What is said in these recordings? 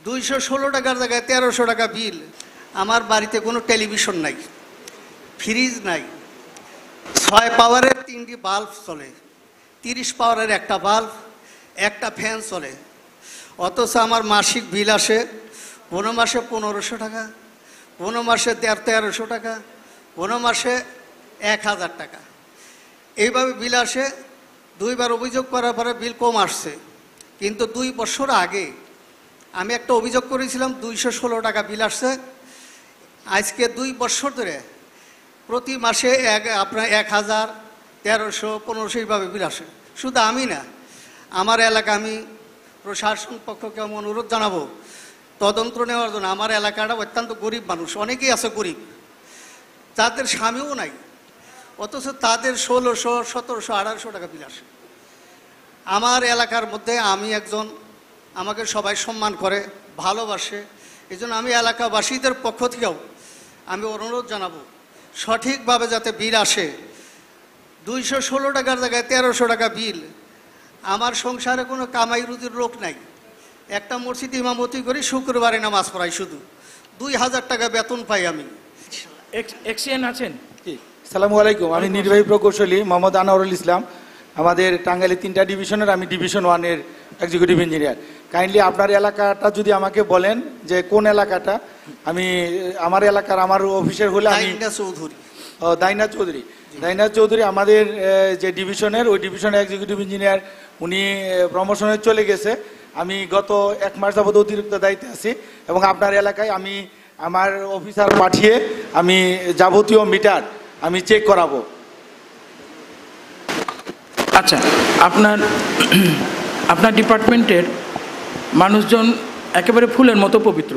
216 টাকার জায়গায় 1300 টাকা বিল। আমার বাড়িতে কোনো টেলিভিশন নাই, ফ্রিজ নাই, 6 পাওয়ারের 3টি বাল্ব চলে, 30 পাওয়ারের একটা বাল্ব, একটা ফ্যান চলে। অথচ আমার মাসিক বিল আসে কোনো মাসে 1500 টাকা, কোনো মাসে 1300 টাকা, কোনো মাসে 1000 টাকা। এইভাবে বিল আসে। 2বার অভিযোগ করার পরে বিল কম আসছে। কিন্তু 2 বছর আগে আমি একটা অভিযোগ করেছিলাম 216 টাকা বিল আসছে। আজকে 2 বছর ধরে প্রতি মাসে আপনার 1000, 1300, 1500 এইভাবে বিল আসে। শুধু আমি না, আমার এলাকা, আমি প্রশাসন পক্ষকে আমি অনুরোধ জানাবো তদন্ত নেওয়ার জন্য। আমার এলাকাটা অত্যন্ত গরিব মানুষ, অনেকেই আছে গরিব, তাদের স্বামীও নাই, অথচ তাদের 1600, 1700, 1800 টাকা বিল আসে। আমার এলাকার মধ্যে আমি একজন, আমাকে সবাই সম্মান করে, ভালোবাসে। এই জন্য আমি এলাকাবাসীদের পক্ষ থেকেও আমি অনুরোধ জানাবো সঠিকভাবে যাতে বিল আসে। 216 টাকার জায়গায় 1300 টাকা বিল। আমার সংসারে কোনো কামাই রুজির লোক নাই। একটা মসজিদ ইমামতি করি, শুক্রবারে নামাজ পড়াই, শুধু 2000 টাকা বেতন পাই আমি। এক্সিএন আছেন? আসসালামু আলাইকুম, আমি নির্বাহী প্রকৌশলী মোহাম্মদ আনোয়ারুল ইসলাম। আমাদের টাঙ্গাইলে 3টা ডিভিশনের, আমি ডিভিশন 1-এর এক্সিকিউটিভ ইঞ্জিনিয়ার। কাইন্ডলি আপনার এলাকাটা যদি আমাকে বলেন যে কোন এলাকাটা। আমি আমার এলাকার, আমার অফিসের হলে আমি দাইনা চৌধুরী আমাদের যে ডিভিশনের, ওই ডিভিশনের এক্সিকিউটিভ ইঞ্জিনিয়ার, উনি প্রমোশনে চলে গেছে। আমি গত 1 মাস যাবত অতিরিক্ত দায়িত্বে আছি এবং আপনার এলাকায় আমি আমার অফিসার পাঠিয়ে আমি যাবতীয় মিটার আমি চেক করাবো। আচ্ছা, আপনার ডিপার্টমেন্টের মানুষজন একেবারে ফুলের মতো পবিত্র,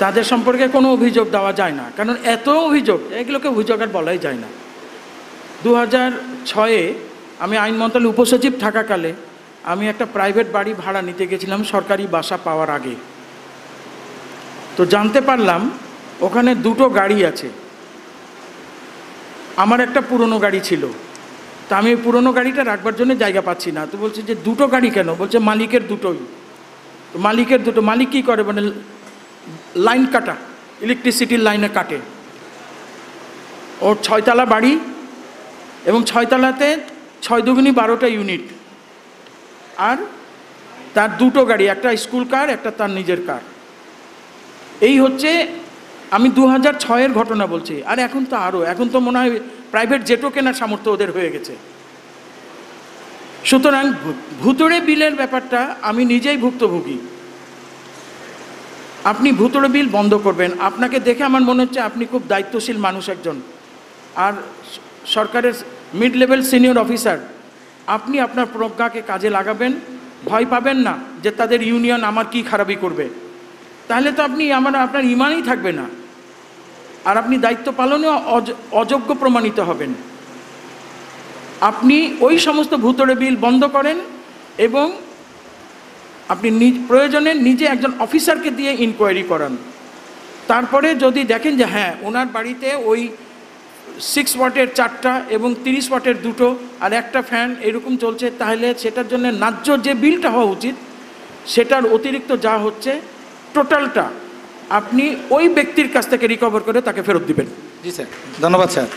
তাদের সম্পর্কে কোনো অভিযোগ দেওয়া যায় না, কারণ এত অভিযোগ, এগুলোকে অভিযোগ আর বলাই যায় না। 2006-এ আমি আইন মন্ত্রণালয়ের উপসচিব থাকাকালে আমি একটা প্রাইভেট বাড়ি ভাড়া নিতে গেছিলাম সরকারি বাসা পাওয়ার আগে। তো জানতে পারলাম ওখানে 2টো গাড়ি আছে। আমার একটা পুরনো গাড়ি ছিল, তা আমি পুরনো গাড়িটা রাখবার জন্য জায়গা পাচ্ছি না। তো বলছে যে 2টো গাড়ি কেন? বলছে মালিকের 2টোই। তো মালিকের 2টো, মালিক কী করে? মানে লাইন কাটা, ইলেকট্রিসিটির লাইনে কাটে। ওর 6তলা বাড়ি এবং 6তলাতে 6 দুগুনি 12টা ইউনিট, আর তার 2টো গাড়ি, একটা স্কুল কার, একটা তার নিজের কার। এই হচ্ছে, আমি 2006-এর ঘটনা বলছি। আর এখন তো আরও, এখন তো মনে হয় প্রাইভেট জেটও কেনার সামর্থ্য ওদের হয়ে গেছে। সুতরাং ভুতুড়ে বিলের ব্যাপারটা আমি নিজেই ভুক্তভোগী। আপনি ভুতুড়ে বিল বন্ধ করবেন। আপনাকে দেখে আমার মনে হচ্ছে আপনি খুব দায়িত্বশীল মানুষ একজন, আর সরকারের মিড লেভেল সিনিয়র অফিসার। আপনি আপনার প্রজ্ঞাকে কাজে লাগাবেন, ভয় পাবেন না যে তাদের ইউনিয়ন আমার কি খারাপি করবে। তাহলে তো আপনার ইমানই থাকবে না, আর আপনি দায়িত্ব পালনে অযোগ্য প্রমাণিত হবেন। আপনি ওই সমস্ত ভুতুড়ে বিল বন্ধ করেন এবং আপনি প্রয়োজনে নিজে একজন অফিসারকে দিয়ে ইনকোয়ারি করান। তারপরে যদি দেখেন যে হ্যাঁ, ওনার বাড়িতে ওই 6 ওয়াটের 4টা এবং 30 ওয়াটের 2টো আর একটা ফ্যান এরকম চলছে, তাহলে সেটার জন্য ন্যায্য যে বিলটা হওয়া উচিত সেটার অতিরিক্ত যা হচ্ছে টোটালটা আপনি ওই ব্যক্তির কাছ থেকে রিকভার করে তাকে ফেরত দিবেন। জি স্যার, ধন্যবাদ স্যার।